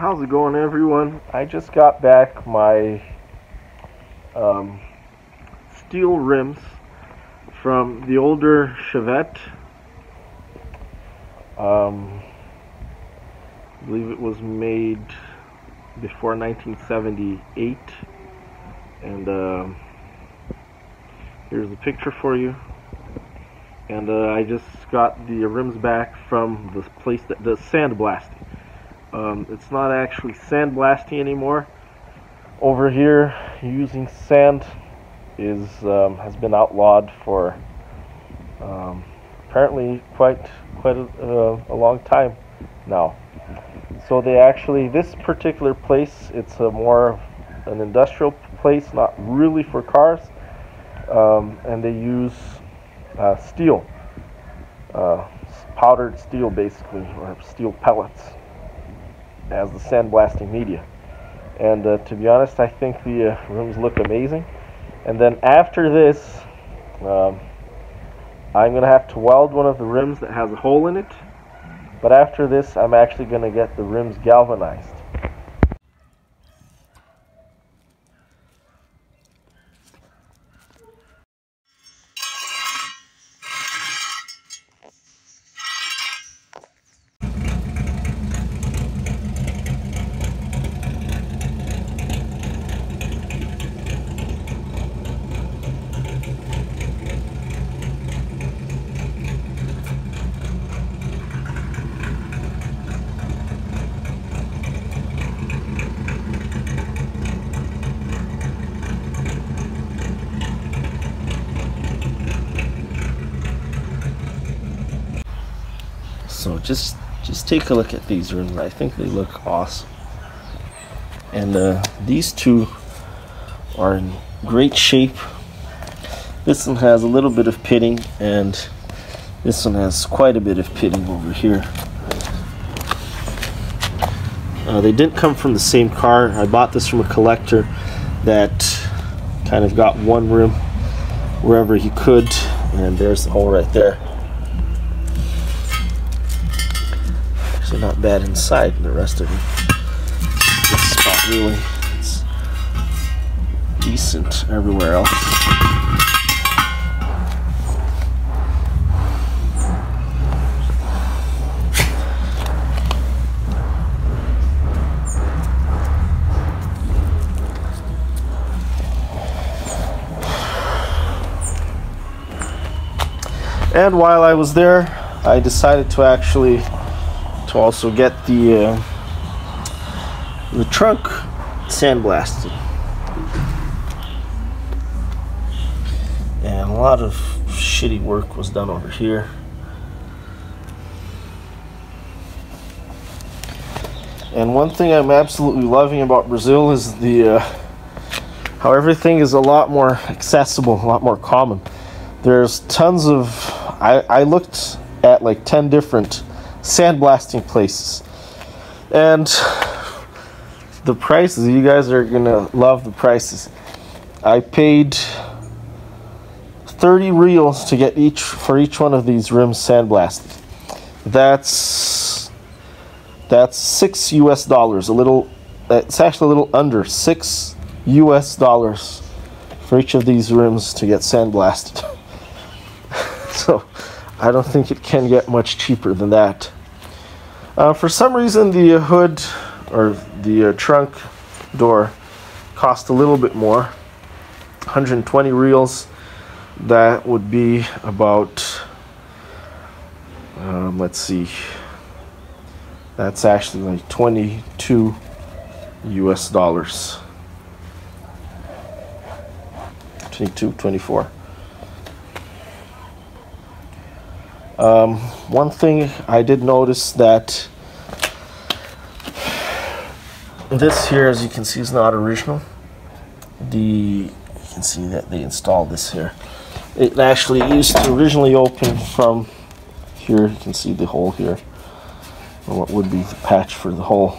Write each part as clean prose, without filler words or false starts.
How's it going, everyone? I just got back my steel rims from the older Chevette. I believe it was made before 1978, and here's the picture for you. And I just got the rims back from the place that does sandblasting. It's not actually sandblasting anymore. Over here, using sand has been outlawed for apparently quite a long time now. So this particular place, it's more an industrial place, not really for cars, and they use steel, powdered steel basically, or steel pellets as the sandblasting media. And to be honest, I think the rims look amazing. And then after this, I'm going to have to weld one of the rims that has a hole in it. But after this, I'm actually going to get the rims galvanized. So just take a look at these rims. I think they look awesome. And these two are in great shape. This one has a little bit of pitting, and this one has quite a bit of pitting over here. They didn't come from the same car. I bought this from a collector that kind of got one rim wherever he could, and there's the hole right there. Actually not bad inside. The rest of this spot really is decent everywhere else. And while I was there, I decided to also get the trunk sandblasted. And a lot of shitty work was done over here. And one thing I'm absolutely loving about Brazil is how everything is a lot more accessible, a lot more common. There's tons of, I looked at like 10 different sandblasting places, and the prices, you guys are gonna love the prices. I paid 30 reals to get for each one of these rims sandblasted. That's $6 US. It's actually a little under $6 US for each of these rims to get sandblasted. So I don't think it can get much cheaper than that. For some reason, the hood or the trunk door cost a little bit more, 120 reals. That would be about, let's see, that's actually like $22 US. 22, 24. One thing I did notice that this here, as you can see, is not original. You can see that they installed this here. It actually used to originally open from here. You can see the hole here, or what would be the patch for the hole.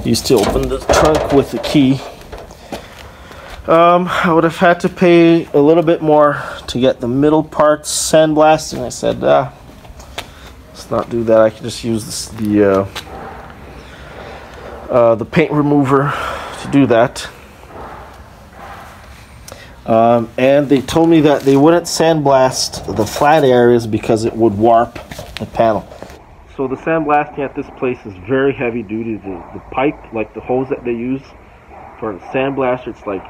Used to open the trunk with a key. I would have had to pay a little bit more to get the middle parts sandblasted. I said, let's not do that. I can just use the the paint remover to do that. And they told me that they wouldn't sandblast the flat areas because it would warp the panel. So the sandblasting at this place is very heavy duty. The pipe, like the hose that they use for the sandblaster, it's like,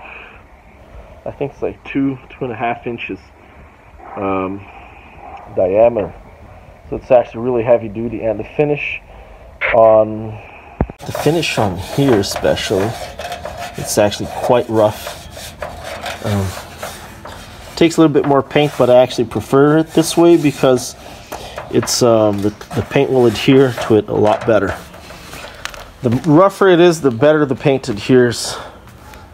I think it's like 2.5 inches diameter. So it's actually really heavy duty, and the finish on here especially, it's actually quite rough. Takes a little bit more paint, but I actually prefer it this way because it's the paint will adhere to it a lot better. The rougher it is, the better the paint adheres.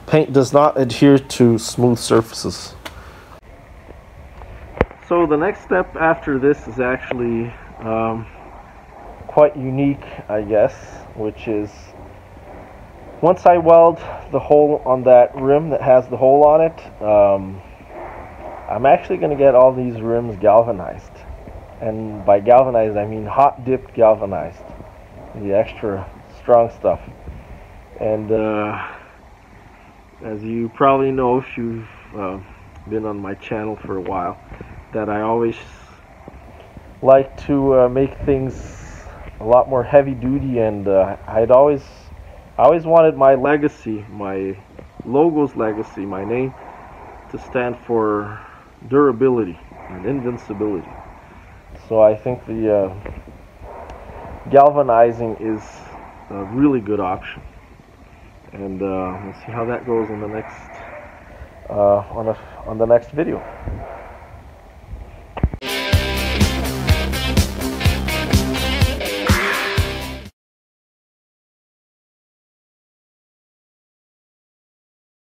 Paint does not adhere to smooth surfaces. So the next step after this is actually quite unique, I guess, which is once I weld the hole on that rim that has the hole on it, I'm actually going to get all these rims galvanized. And by galvanized, I mean hot dipped galvanized, the extra strong stuff. And as you probably know if you've been on my channel for a while, that I always like to make things a lot more heavy duty, and I always wanted my legacy, my logo's legacy, my name, to stand for durability and invincibility. So I think the galvanizing is a really good option, and we'll see how that goes on the next on the next video.